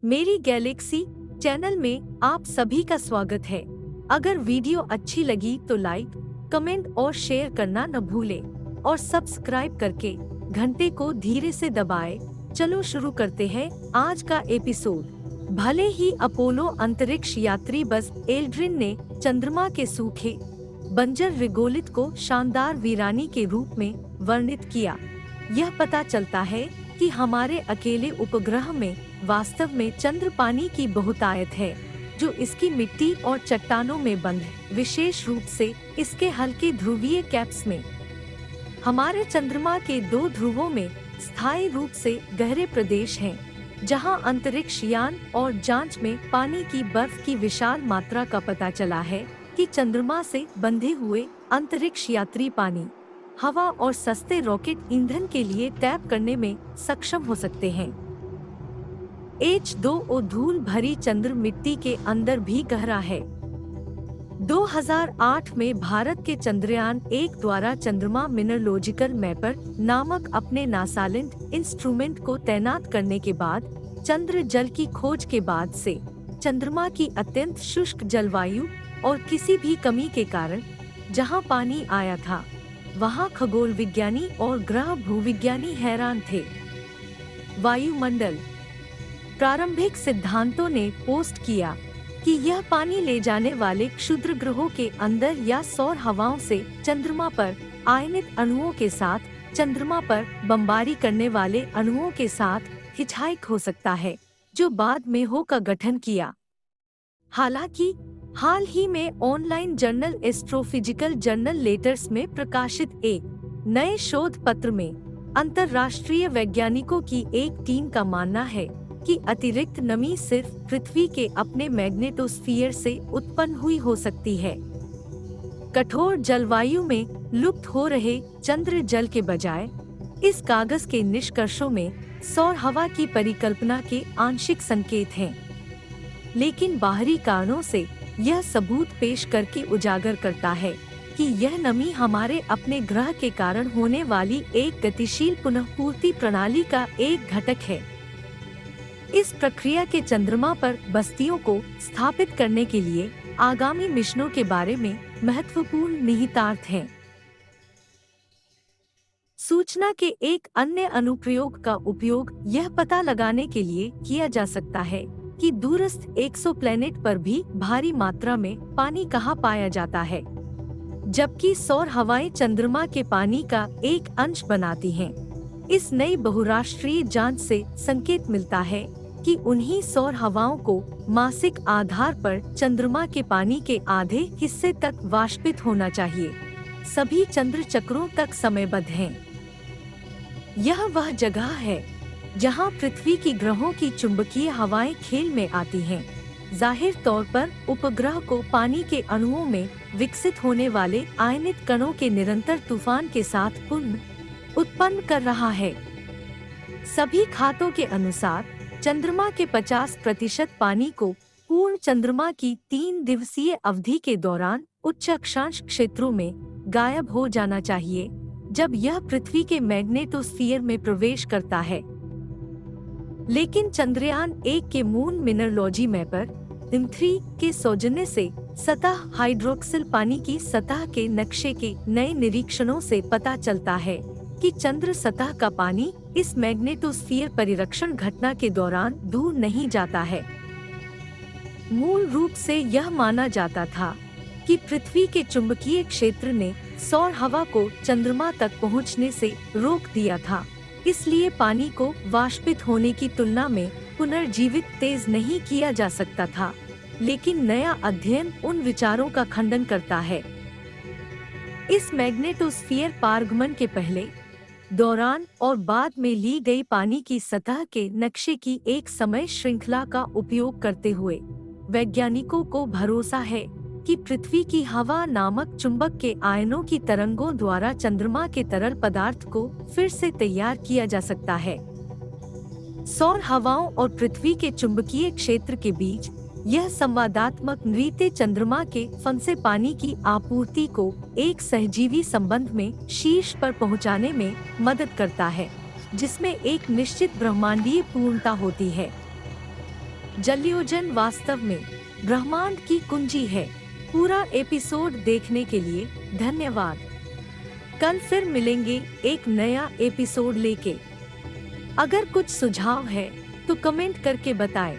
मेरी Galaxy channel में आप सभी का स्वागत है। अगर वीडियो अच्छी लगी तो लाइक, कमेंट और शेयर करना न भूलें और सब्सक्राइब करके घंटे को धीरे से दबाएं। चलो शुरू करते हैं आज का एपिसोड। भले ही अपोलो अंतरिक्ष यात्री बस एल्ड्रिन ने चंद्रमा के सूखे बंजर रिगोलिथ को शानदार वीरानी के रूप में वर्णित किया, यह पता चलता है कि हमारे अकेले उपग्रह में वास्तव में चंद्र पानी की बहुतायत है, जो इसकी मिट्टी और चट्टानों में बंद है, विशेष रूप से इसके हल्के ध्रुवीय कैप्स में। हमारे चंद्रमा के 2 ध्रुवों में स्थायी रूप से गहरे प्रदेश हैं, जहां अंतरिक्ष यान और जांच में पानी की बर्फ की विशाल मात्रा का पता चला है कि चंद्रमा से बंधे हुए अंतरिक्ष यात्री पानी, हवा और सस्ते रॉकेट ईंधन के लिए टैप करने में सक्षम हो सकते हैं। H2O धूल भरी चंद्र मिट्टी के अंदर भी गहरा है। 2008 में भारत के चंद्रयान-1 द्वारा चंद्रमा मिनरोलॉजिकल मैपर नामक अपने नासालैंड इंस्ट्रूमेंट को तैनात करने के बाद चंद्र जल की खोज के बाद से चंद्रमा की अत्यंत शुष्क जलवायु और किसी भी कमी के कारण जहां पानी आया था, वहां खगोल विज्ञानी और ग्रह भूविज्ञानी हैरान थे। वायुमंडल प्रारंभिक सिद्धांतों ने पोस्ट किया कि यह पानी ले जाने वाले क्षुद्र ग्रहों के अंदर या सौर हवाओं से चंद्रमा पर आयनित अणुओं के साथ चंद्रमा पर बमबारी करने वाले अणुओं के साथ हिचहाइक हो सकता है, जो बाद में हो का गठन किया। हालांकि हाल ही में online journal astrophysical journal letters में प्रकाशित एक नए शोध पत्र में अंतर्राष्ट्रीय वैज्ञानिकों की एक टीम का मानना है कि अतिरिक्त नमी सिर्फ पृथ्वी के अपने मैग्नेटोस्फीयर से उत्पन्न हुई हो सकती है। कठोर जलवायु में लुप्त हो रहे चंद्र जल के बजाय इस कागज के निष्कर्षों में सौर हवा की परिकल्पना के आंशिक संकेत हैं, लेकिन बाहरी कारणों से यह सबूत पेश करके उजागर करता है कि यह नमी हमारे अपने ग्रह के कारण होने वाली एक गतिशील पुनःपूर्ति प्रणाली का एक घटक है। इस प्रक्रिया के चंद्रमा पर बस्तियों को स्थापित करने के लिए आगामी मिशनों के बारे में महत्वपूर्ण निहितार्थ हैं। सूचना के एक अन्य अनुप्रयोग का उपयोग यह पता लगाने के लिए किया जा सकता है कि दूरस्थ एक्सोप्लैनेट पर भी भारी मात्रा में पानी कहाँ पाया जाता है, जबकि सौर हवाएं चंद्रमा के पानी का एक अंश बनाती हैं। इस नई बहुराष्ट्रीय जांच से संकेत मिलता है कि उन्हीं सौर हवाओं को मासिक आधार पर चंद्रमा के पानी के आधे हिस्से तक वाष्पित होना चाहिए। सभी चंद्र चक्रों तक समयबद्ध हैं। यह वह जगह है जहां पृथ्वी की ग्रहों की चुंबकीय हवाएं खेल में आती हैं। जाहिर तौर पर उपग्रह को पानी के अणुओं में विकसित होने वाले आयनित कणों के निरंतर तूफान के साथ पुनः उत्पन्न कर रहा है। सभी खातों के अनुसार चंद्रमा के 50% पानी को पूर्ण चंद्रमा की 3 दिवसीय अवधि के दौरान उच्च अक्षांश क्षेत्रों में गायब हो जाना चाहिए, जब यह पृथ्वी के मैग्नेटोस्फीयर में प्रवेश करता है। लेकिन चंद्रयान-1 के मून मिनरोलॉजी मैपर M3 के सौजन्य से सतह हाइड्रोक्सिल पानी की सतह के नक्शे के नए निरीक्षणों से पता चलता है कि चंद्र सतह का पानी इस मैग्नेटोस्फीयर परिरक्षण घटना के दौरान दूर नहीं जाता है। मूल रूप से यह माना जाता था कि पृथ्वी के चुंबकीय क्षेत्र ने सौर हवा को चंद्रमा तक पहुंचने से रोक दिया था, इसलिए पानी को वाष्पित होने की तुलना में पुनर्जीवित तेज नहीं किया जा सकता था। लेकिन नया अध्ययन उन विचारों का खंडन करता है। इस मैग्नेटोस्फीयर पारगमन के पहले, दौरान और बाद में ली गई पानी की सतह के नक्शे की एक समय श्रृंखला का उपयोग करते हुए वैज्ञानिकों को भरोसा है कि पृथ्वी की हवा नामक चुंबक के आयनों की तरंगों द्वारा चंद्रमा के तरल पदार्थ को फिर से तैयार किया जा सकता है। सौर हवाओं और पृथ्वी के चुंबकीय क्षेत्र के बीच यह संवादात्मक नृत्य चंद्रमा के फंसे पानी की आपूर्ति को एक सहजीवी संबंध में शीर्ष पर पहुंचाने में मदद करता है, जिसमें एक निश्चित ब्रह्मांडीय पूर्णता होती है। जलयोजन वास्तव में ब्रह्मांड की कुंजी है। पूरा एपिसोड देखने के लिए धन्यवाद। कल फिर मिलेंगे एक नया एपिसोड लेके। अगर कुछ सुझाव है तो कमेंट करके बताएं।